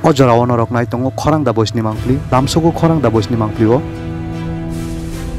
o jorao norok nai tongo khorang da boisni mangpli lamsogo khorang da boisni mangpli o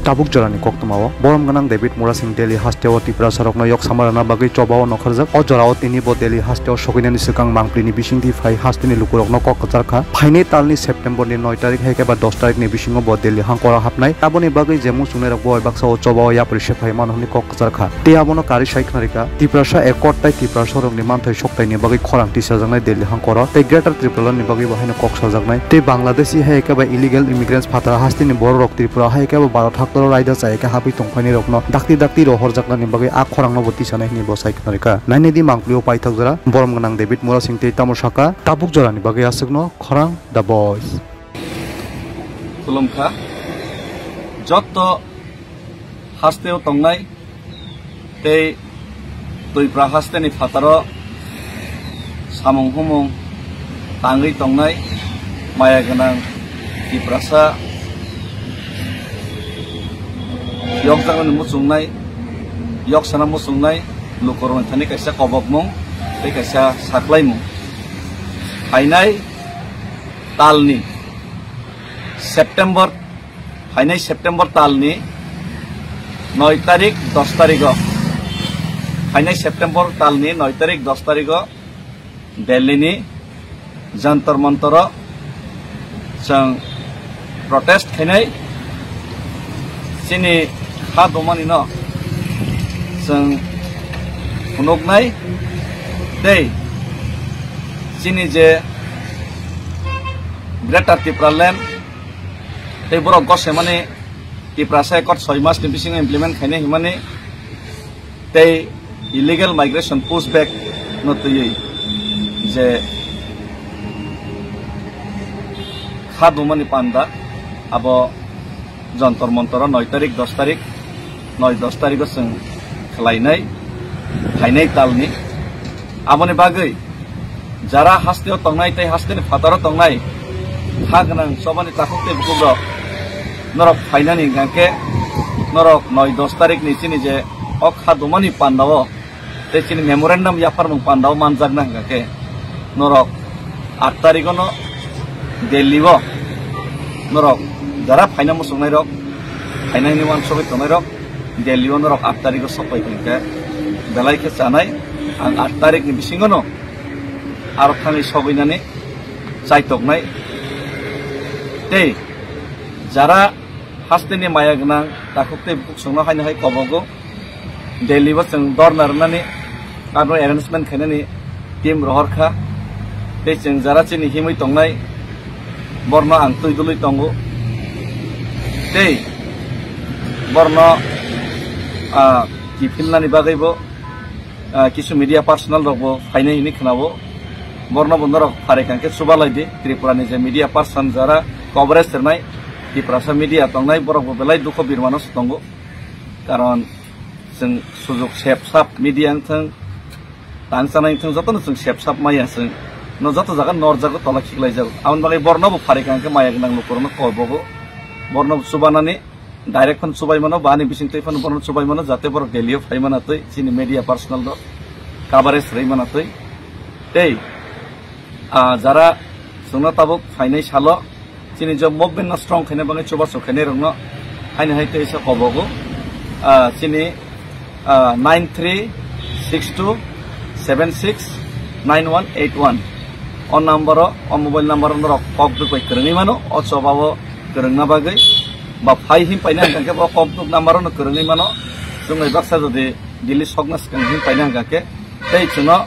tabuk jorani koktmao borom ganang David Mura Singh Delhi hasteo Tripura sarokno yok samarana bagi chobao nokharjak o jorao tini bo Delhi hasteo sokinani sikang mangplini bisingdi phai hastini lukurokno kokjarkha phaine talni September ni 9 tarik heke ba 10 tarik ni bisingo bo Delhi hangkora hapnai aboni bagi jemu sungerok boy baksa o chobao ya prise phai manhoni kokjarkha te abono kari saikhnarika Tripura sa ekottai Tripura sorokni manthai soktai ni bagi khorang tisajangnai Delhi hangkora te Greater Tripura ni bagi bahaino koksajaknai te Bangladeshi heke ba illegal immigrants phatara hastini borok Tripura heke ba 12 raida saika habi tongphani rokno dakti rohorjaknani bagi a khorangno boti sanai ni bosai knarika nainedi mangplio paithak jora borom ganang David Mura Singh tei tamosaka tabuk jorani bagi asukno khorang the boys tulumkha jotto hasteo tongnai tei Tripura hasteni phataro samung humung tangri tongnai maya ganang Tripura sa yok jangan musungnai yok sana musungnai lukorong thani kaisa kobok mong tei kaisa saklai mong hainai talni September talni 9 tarik 10 tarik hainai September talni 9 tarik 10 tarik Delhi ni jantar mantara sang protest khainai sini domani no sang hunoknai dei sini je Greater Tripura land tei borok gose mane Tripura sa ekot 6 mas ni bising implement khaine himane tei illegal migration pushback no tui je domani panda abo jantar mantara 9 tarik 10 tarik 9-10 tarik sing khlainai hainai talni aboni bagai jara hasteo tongnai tei hasteni phataro tongnai hagnang sobani takukte bukubro norok hainani gangke norok 9-10 tarik ni chini je ok hadomani pandao tei chini memorandum yapar mung pandao manjakna gangke norok 8 tarikono Delhi bo norok jara phaina musungnai rok phainai ni wan sobai tongnai rok Delhi norok 8 tarik sopai kengke belai ke chanai ang 8 tarik ni bisingono aro thani sobainani chaitoknai tei jara hasteni maya gnang takukte buksungno haina hai kobogo Delhi bo chung dornarnani aro arrangement khainani team rohorkha tei chung jara chini himui tongnai borno ang tuidului tongo tei borno kifilnani bagaibo kisu media personal rokbo phainai hini khnabo borno bondorok pharekangke subalaidi Tripura ni je media person jara coverage ternai Tripura sa media tongnai borokbo belai dukho birmanos tongo karon जों सुजुग सेबसाब media थों तांसानाय थों जतन जों सेबसाब माया जों न जत जागा नरजागो तला खिगलाय जागो आउन बागै बर्नबो फारिकांके माया गनां नखरनो कलबगो बर्नब सुबानानि डाइरेक्ट फन सुबाय मानो बानि बिसिंतै फन बर्न सुबाय मानो जाते बर गेलियो फाइमानातै सिनि मीडिया पर्सनल द कभारेज रैमानातै तै जारा जोंना ताबो फाइनाय सालो सिनि जब मुभमेन्ट स्ट्रंग खैने बागै चोबा सखैने रंनो हाइने हाइते इसा कबगो सिनि 9362769181 on number on mobile number on kok du koi kereng mano o chobawo kereng na bagai ba phai him paina hangke ba kok du number on kereng mano sungai baksa jodi dili sogna skang him paina hangke tei chuno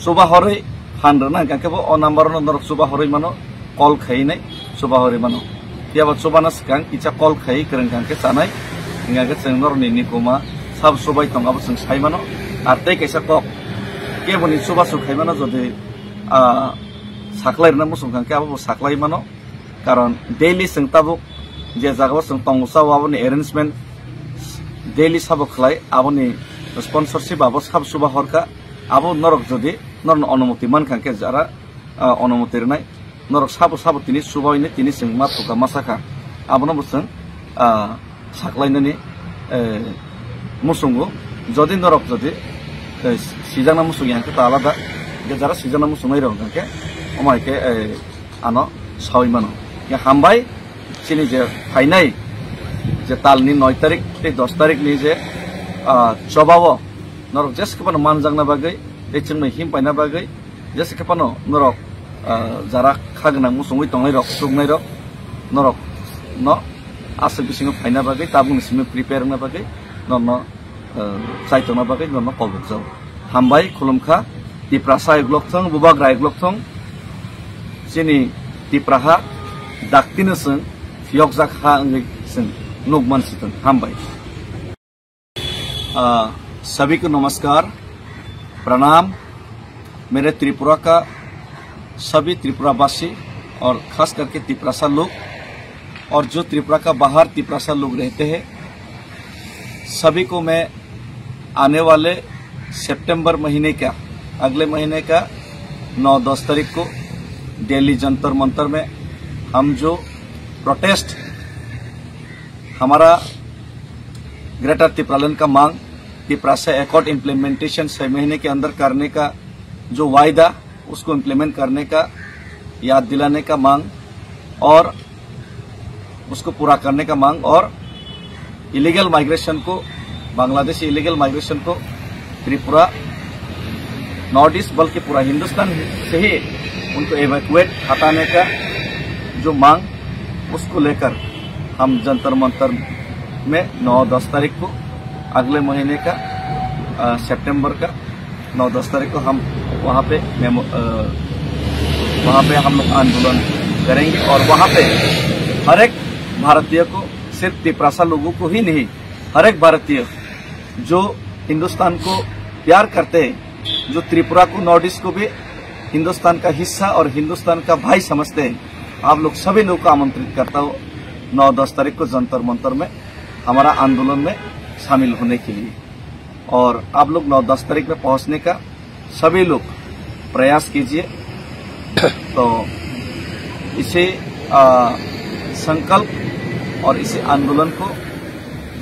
suba hori handrna hangke ba on number on norok suba hori mano call khai nai suba hori mano tiaba subana skang icha call khai kereng hangke sanai hingga ke senor ni koma sab subai tongabo sing sai mano arte kaisa kok keboni suba sukai mano jodi saklai na musung kangke abo saklai mano karon daily sing tabuk je jagao sing tongsa aboni arrangement daily sabo khlai aboni sponsorship abo sab suba horka abo norok jodi norno onumoti man kangke jara onumoti rnai norok sabo tini subai ni tini sing matuka masaka abono busung saklai nani musungo jodi norok jodi sijana musung yang kita alada jara sijana musung nai rong kangke अमायके आनो सावि मानो ये हामबाय सिनि जे फाइनाय जे तालनि 9 तारिख ते 10 तारिख नि जे चबावो नरक जेसेबानो मानजांना बागै एचंनो हिम पाइना बागै जेसेबानो नरक जारा खागोनां मुसुङै तंनाय रक सुगनाय रक नरक न आसे बिसिङो फाइना बागै ताबुनि सिमे प्रिपेयर ना बागै न चाइतना बागै न कबुक जाव हामबाय खुलुमखा तिप्रासा एग्लकथं बुबाग रायग्लकथं सिनि तिप्राहा दाक्तिनोसों फियकजाखा अंगै जों नुगमान सिथों हामबाय। सभी को नमस्कार प्रणाम। मेरे त्रिपुरा का सभी त्रिपुरावासी और खास करके तिप्रासा लोग और जो त्रिपुरा का बाहर तिप्रासा लोग रहते हैं सभी को मैं आने वाले सितंबर महीने का अगले महीने का 9-10 तारीख को दिल्ली जंतर मंतर में हम जो प्रोटेस्ट हमारा ग्रेटर त्रिपुरालैंड का मांग तिप्रासा एकॉर्ड इम्प्लीमेंटेशन 6 महीने के अंदर करने का जो वायदा उसको इम्प्लीमेंट करने का याद दिलाने का मांग और उसको पूरा करने का मांग और इलीगल माइग्रेशन को बांग्लादेशी इलीगल माइग्रेशन को त्रिपुरा नॉर्थ ईस्ट बल्कि पूरा हिंदुस्तान से ही उनको एवैक्यूएट हटाने का जो मांग उसको लेकर हम जंतर मंतर में 9-10 तारीख को अगले महीने का सितंबर का 9-10 तारीख को हम वहाँ पे हम लोग आंदोलन करेंगे और वहाँ पे हर एक भारतीय को सिर्फ तिप्रासा लोगों को ही नहीं हर एक भारतीय जो हिंदुस्तान को प्यार करते हैं जो त्रिपुरा को नॉर्थ ईस्ट को भी हिंदुस्तान का हिस्सा और हिंदुस्तान का भाई समझते हैं आप लोग सभी लोग को आमंत्रित करता हूँ 9-10 तारीख को जंतर मंतर में हमारा आंदोलन में शामिल होने के लिए और आप लोग 9-10 तारीख में पहुंचने का सभी लोग प्रयास कीजिए। तो इसे संकल्प और इसे आंदोलन को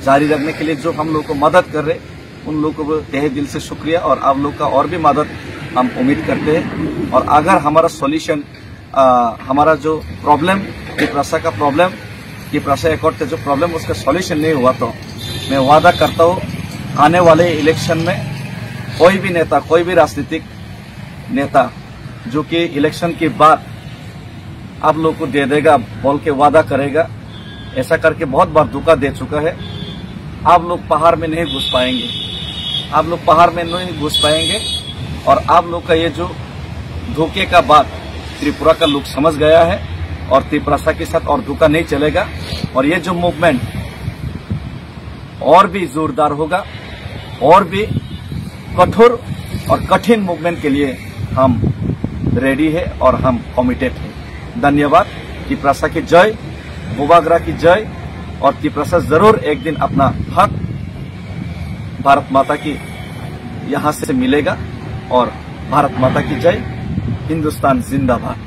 जारी रखने के लिए जो हम लोग को मदद कर रहे उन लोगों को तहे दिल से शुक्रिया और आप लोग का और भी मदद हम उम्मीद करते हैं और अगर हमारा सॉल्यूशन हमारा जो प्रॉब्लम तिप्रासा का प्रॉब्लम तिप्रासा एकॉर्ड का जो प्रॉब्लम उसका सॉल्यूशन नहीं हुआ तो मैं वादा करता हूँ आने वाले इलेक्शन में कोई भी नेता कोई भी राजनीतिक नेता जो कि इलेक्शन के बाद आप लोग को दे देगा बोल के वादा करेगा ऐसा करके बहुत बार धोखा दे चुका है। आप लोग पहाड़ में नहीं घुस पाएंगे आप लोग पहाड़ में नहीं घुस पाएंगे और आप लोग का ये जो धोखे का बात त्रिपुरा का लोग समझ गया है और तिप्रासा के साथ और धोखा नहीं चलेगा और ये जो मूवमेंट और भी जोरदार होगा और भी कठोर और कठिन मूवमेंट के लिए हम रेडी है और हम कमिटेड है। धन्यवाद। तिप्रासा की जय, बुबागरा की जय और तिप्रासा जरूर एक दिन अपना हक भारत माता की यहाँ से मिलेगा और भारत माता की जय। हिंदुस्तान जिंदाबाद।